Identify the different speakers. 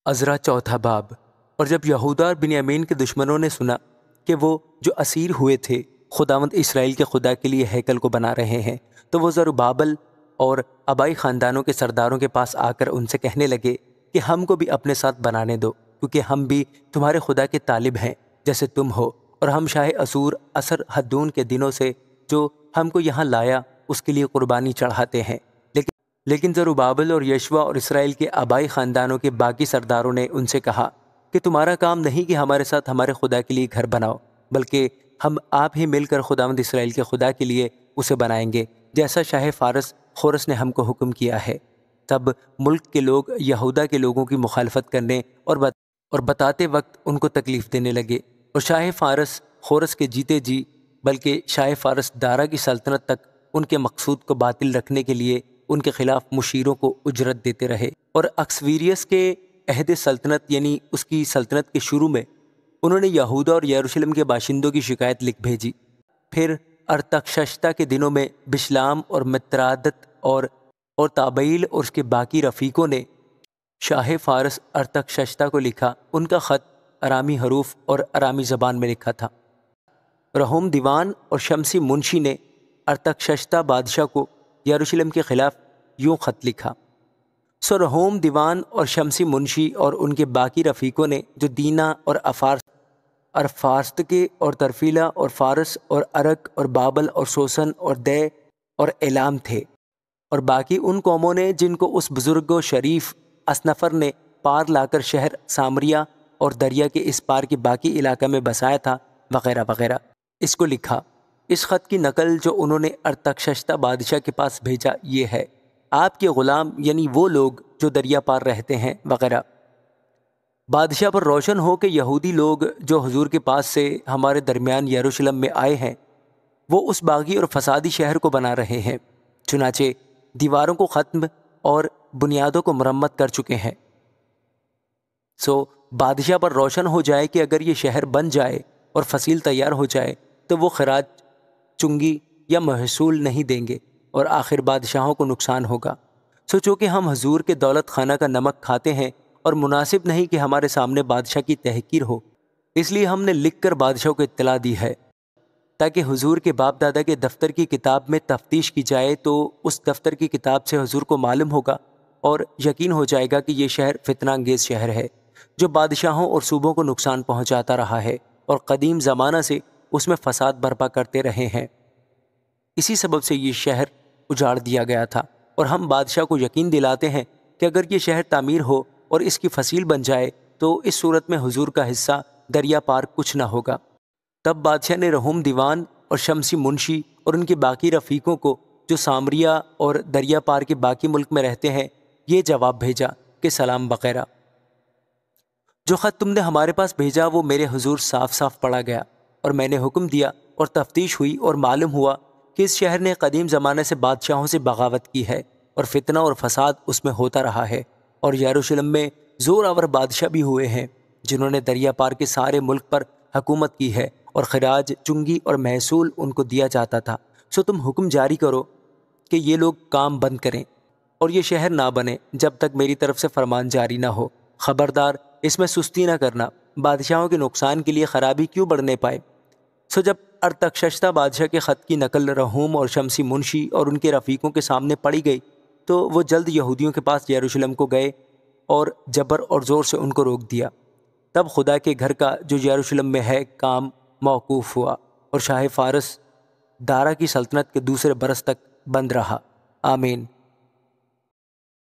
Speaker 1: عزرا چوتھا باب۔ اور جب یہودا اور بنیامین کے دشمنوں نے سنا کہ وہ جو اسیر ہوئے تھے خداوند اسرائیل کے خدا کے لیے ہیکل کو بنا رہے ہیں، تو وہ زربابل اور ابائی خاندانوں کے سرداروں کے پاس آ کر ان سے کہنے لگے کہ ہم کو بھی اپنے ساتھ بنانے دو، کیونکہ ہم بھی تمہارے خدا کے طالب ہیں جیسے تم ہو، اور ہم شاہ اسور اسر حدون کے دنوں سے جو ہم کو یہاں لایا اس کے لیے قربانی چڑھاتے ہیں۔ لیکن زربابل اور یشوع اور اسرائیل کے آبائی خاندانوں کے باقی سرداروں نے ان سے کہا کہ تمہارا کام نہیں کہ ہمارے ساتھ ہمارے خدا کے لیے گھر بناؤ، بلکہ ہم آپ ہی مل کر خداوند اسرائیل کے خدا کے لیے اسے بنائیں گے، جیسا شاہ فارس خورس نے ہم کو حکم کیا ہے۔ تب ملک کے لوگ یہودا کے لوگوں کی مخالفت کرنے اور بتاتے وقت ان کو تکلیف دینے لگے، اور شاہ فارس خورس کے جیتے جی بلکہ شاہ فارس دارا کی سلطنت تک ان کے مقصود کو باطل رکھنے کے لیے ان کے خلاف مشیروں کو اجرت دیتے رہے۔ اور اکسویریس کے عہد سلطنت یعنی اس کی سلطنت کے شروع میں انہوں نے یہودا اور یروشلم کے باشندوں کی شکایت لکھ بھیجی۔ پھر ارتخشستہ کے دنوں میں بشلام اور مترادت اور تابیل اور اس کے باقی رفیقوں نے شاہ فارس ارتخشستہ کو لکھا۔ ان کا خط ارامی حروف اور ارامی زبان میں لکھا تھا۔ رہوم دیوان اور شمسی منشی نے ارتخشستہ بادشاہ کو یروشلم کے خلاف یوں خط لکھا۔ رہوم دیوان اور شمسی منشی اور ان کے باقی رفیقوں نے جو دینا اور ارفارستکے اور ترفیلا اور فارس اور عرق اور بابل اور سوسن اور دے اور اعلام تھے، اور باقی ان قوموں نے جن کو اس بزرگ و شریف اسنفر نے پار لا کر شہر سامریہ اور دریا کے اس پار کے باقی علاقہ میں بسایا تھا، وغیرہ وغیرہ، اس کو لکھا۔ اس خط کی نقل جو انہوں نے ارتخشستہ بادشاہ کے پاس بھیجا یہ ہے: آپ کے غلام یعنی وہ لوگ جو دریا پار رہتے ہیں، وغیرہ۔ بادشاہ پر روشن ہو کہ یہودی لوگ جو حضور کے پاس سے ہمارے درمیان یروشلم میں آئے ہیں وہ اس باغی اور فسادی شہر کو بنا رہے ہیں، چنانچہ دیواروں کو ختم اور بنیادوں کو مرمت کر چکے ہیں۔ بادشاہ پر روشن ہو جائے کہ اگر یہ شہر بن جائے اور فصیل تیار ہو جائے تو وہ خراج، چنگی یا محصول نہیں دیں گے، اور آخر بادشاہوں کو نقصان ہوگا۔ چونکہ ہم حضور کے دولت خانہ کا نمک کھاتے ہیں اور مناسب نہیں کہ ہمارے سامنے بادشاہ کی تحقیر ہو، اس لیے ہم نے لکھ کر بادشاہ کو اطلاع دی ہے، تاکہ حضور کے باپ دادا کے دفتر کی کتاب میں تفتیش کی جائے تو اس دفتر کی کتاب سے حضور کو معلوم ہوگا اور یقین ہو جائے گا کہ یہ شہر فتنہ انگیز شہر ہے جو بادشاہوں اور صوبوں کو نقصان پہنچاتا رہا ہے اور قدیم زمانہ سے اس میں فساد برپا کرتے رہے ہیں۔ اسی سبب سے یہ شہر اجاڑ دیا گیا تھا، اور ہم بادشاہ کو یقین دلاتے ہیں کہ اگر یہ شہر تعمیر ہو اور اس کی فصیل بن جائے تو اس صورت میں حضور کا حصہ دریا پار کچھ نہ ہوگا۔ تب بادشاہ نے رہوم دیوان اور شمسی منشی اور ان کے باقی رفیقوں کو جو سامریہ اور دریا پار کے باقی ملک میں رہتے ہیں یہ جواب بھیجا کہ سلام وغیرہ۔ جو خط تم نے ہمارے پاس بھیجا وہ میرے حضور صاف صاف پڑھا گیا، اور میں نے حکم دیا اور تفتیش ہوئی اور معلوم ہوا کہ اس شہر نے قدیم زمانے سے بادشاہوں سے بغاوت کی ہے اور فتنہ اور فساد اس میں ہوتا رہا ہے، اور یروشلم میں زور آور بادشاہ بھی ہوئے ہیں جنہوں نے دریا پار کے سارے ملک پر حکومت کی ہے، اور خراج، چنگی اور محصول ان کو دیا جاتا تھا۔ تم حکم جاری کرو کہ یہ لوگ کام بند کریں اور یہ شہر نہ بنے جب تک میری طرف سے فرمان جاری نہ ہو۔ خبردار اس میں سستی نہ کرنا، بادشاہوں کے نقصان کے لیے خرابی کیوں بڑھنے پائے۔ جب ارتخشستہ بادشاہ کے خط کی نقل رہوم اور شمسی منشی اور ان کے رفیقوں کے سامنے پڑھی گئی تو وہ جلد یہودیوں کے پاس یروشلم کو گئے اور جبر اور زور سے ان کو روک دیا۔ تب خدا کے گھر کا جو یروشلم میں ہے کام موقوف ہوا، اور شاہ فارس دارا کی سلطنت کے دوسرے برس تک بند رہا۔ آمین۔